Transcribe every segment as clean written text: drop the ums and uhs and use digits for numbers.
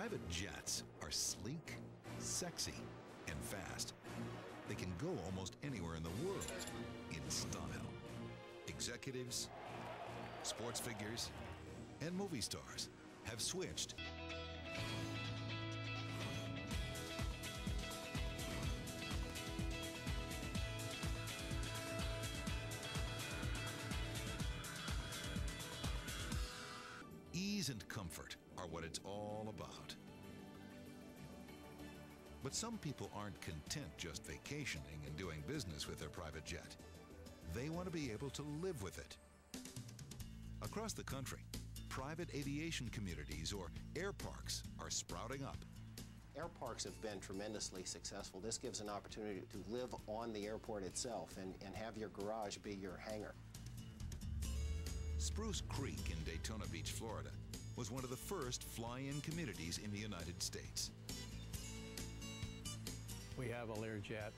Private jets are sleek, sexy, and fast. They can go almost anywhere in the world in style. Executives, sports figures, and movie stars have switched. Ease and comfort are what it's all about. But some people aren't content just vacationing and doing business with their private jet. They want to be able to live with it. Across the country, private aviation communities or air parks are sprouting up. Air parks have been tremendously successful. This gives an opportunity to live on the airport itself and have your garage be your hangar. Spruce Creek in Daytona Beach, Florida, was one of the first fly-in communities in the United States. We have a Learjet,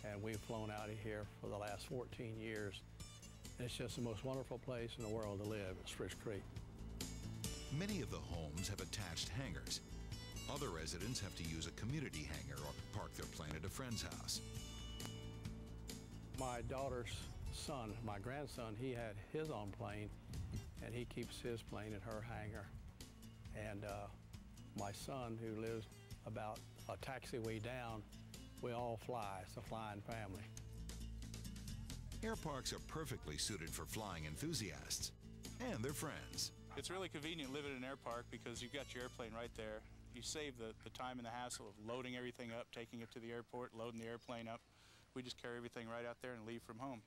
and we've flown out of here for the last 14 years. It's just the most wonderful place in the world to live at Spruce Creek. Many of the homes have attached hangars. Other residents have to use a community hangar or park their plane at a friend's house. My daughter's son, my grandson, he had his own plane, and he keeps his plane at her hangar. And my son, who lives about a taxiway down, we all fly. It's a flying family. Air parks are perfectly suited for flying enthusiasts and their friends. It's really convenient living in an air park because you've got your airplane right there. You save the time and the hassle of loading everything up, taking it to the airport, loading the airplane up. We just carry everything right out there and leave from home.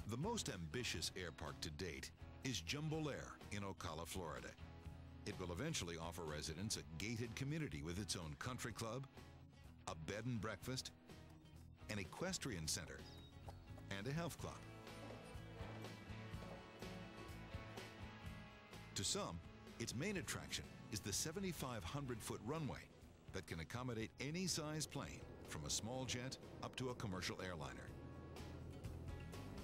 The most ambitious air park to date is Jumbolair in Ocala, Florida. It will eventually offer residents a gated community with its own country club, a bed and breakfast, an equestrian center, and a health club. To some, its main attraction is the 7,500-foot runway that can accommodate any size plane, from a small jet up to a commercial airliner.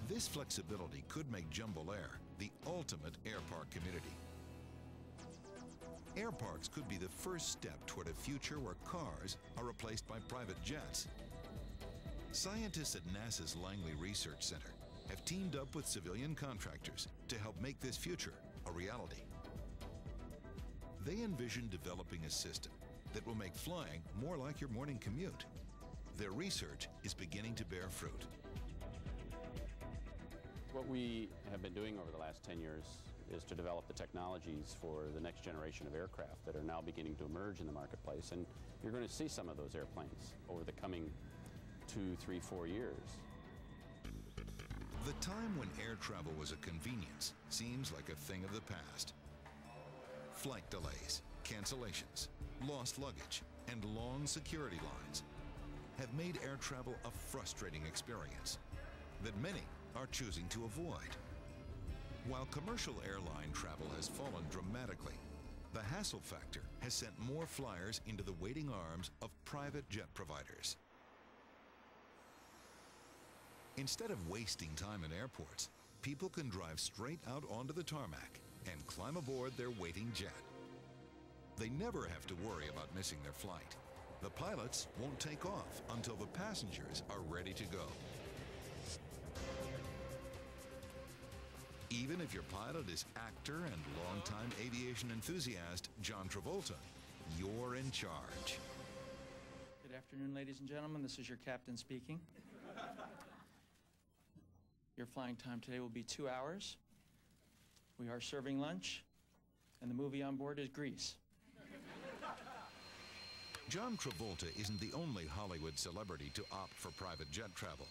This flexibility could make Jumbolair the ultimate air park community. Air parks could be the first step toward a future where cars are replaced by private jets. Scientists at NASA's Langley Research Center have teamed up with civilian contractors to help make this future a reality. They envision developing a system that will make flying more like your morning commute. Their research is beginning to bear fruit. What we have been doing over the last 10 years is to develop the technologies for the next generation of aircraft that are now beginning to emerge in the marketplace. And you're going to see some of those airplanes over the coming 2, 3, 4 years. The time when air travel was a convenience seems like a thing of the past. Flight delays, cancellations, lost luggage, and long security lines have made air travel a frustrating experience that many are choosing to avoid. While commercial airline travel has fallen dramatically, the hassle factor has sent more flyers into the waiting arms of private jet providers. Instead of wasting time in airports, people can drive straight out onto the tarmac and climb aboard their waiting jet. They never have to worry about missing their flight. The pilots won't take off until the passengers are ready to go. Even if your pilot is actor and longtime aviation enthusiast John Travolta, you're in charge. Good afternoon, ladies and gentlemen. This is your captain speaking. Your flying time today will be 2 hours. We are serving lunch, and the movie on board is Grease. John Travolta isn't the only Hollywood celebrity to opt for private jet travel,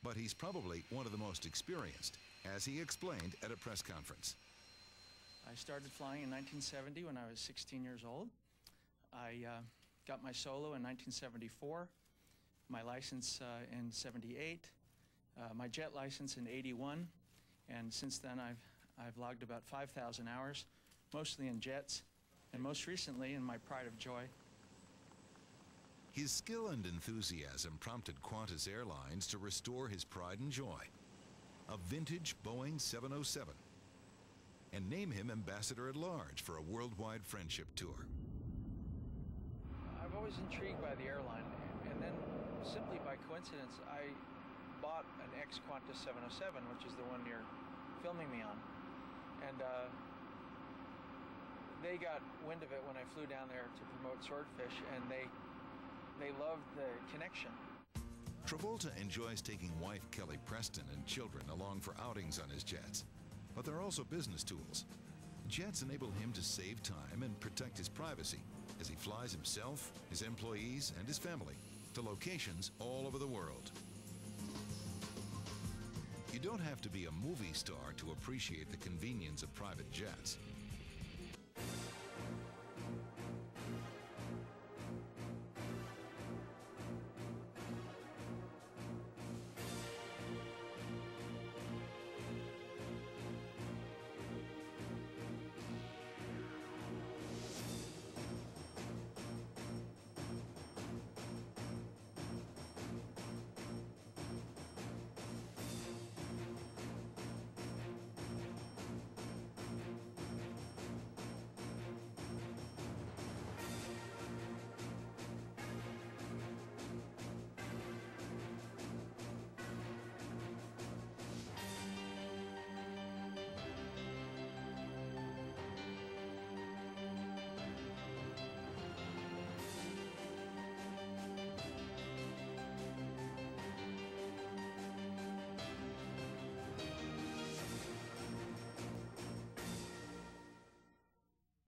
but he's probably one of the most experienced, as he explained at a press conference. I started flying in 1970 when I was 16 years old. I got my solo in 1974, my license in 78, my jet license in 81, and since then I've logged about 5,000 hours, mostly in jets, and most recently in my pride of joy. His skill and enthusiasm prompted Qantas Airlines to restore his pride and joy, a vintage Boeing 707, and name him ambassador at large for a worldwide friendship tour. always intrigued by the airline, and then simply by coincidence, I bought an ex-Qantas 707, which is the one you're filming me on, and they got wind of it when I flew down there to promote Swordfish, and they loved the connection. Travolta enjoys taking wife Kelly Preston and children along for outings on his jets, but they're also business tools. Jets enable him to save time and protect his privacy as he flies himself, his employees, and his family to locations all over the world. You don't have to be a movie star to appreciate the convenience of private jets.